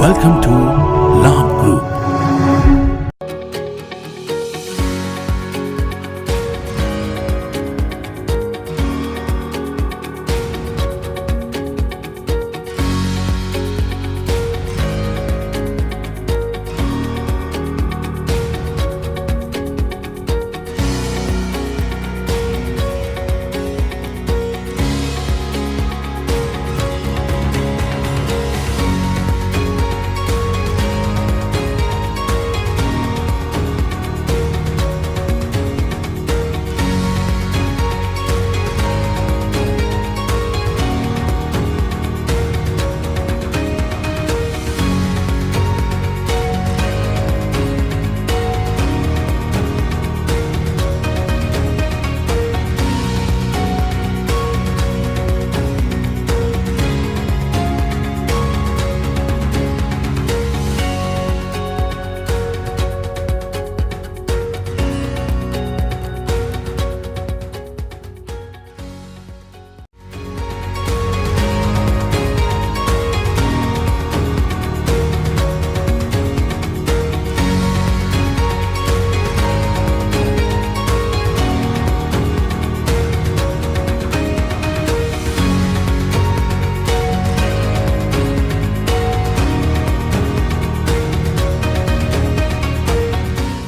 Welcome to Labh Group.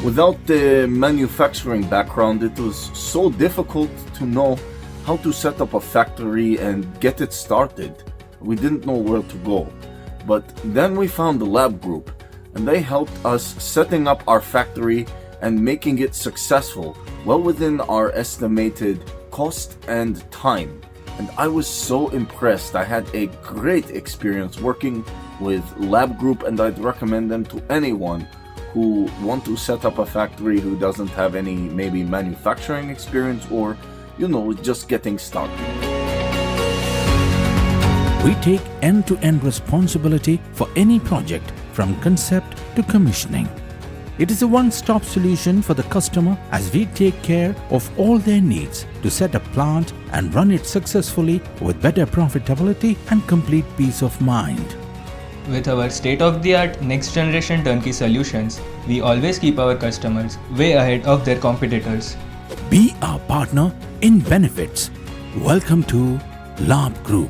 Without the manufacturing background, it was so difficult to know how to set up a factory and get it started. We didn't know where to go. But then we found the Labh Group, and they helped us setting up our factory and making it successful, well within our estimated cost and time. And I was so impressed. I had a great experience working with Labh Group, and I'd recommend them to anyone who want to set up a factory who doesn't have any maybe manufacturing experience or, just getting started. We take end-to-end responsibility for any project from concept to commissioning. It is a one-stop solution for the customer as we take care of all their needs to set a plant and run it successfully with better profitability and complete peace of mind. With our state-of-the-art next-generation turnkey solutions, we always keep our customers way ahead of their competitors. Be our partner in benefits. Welcome to Labh Group.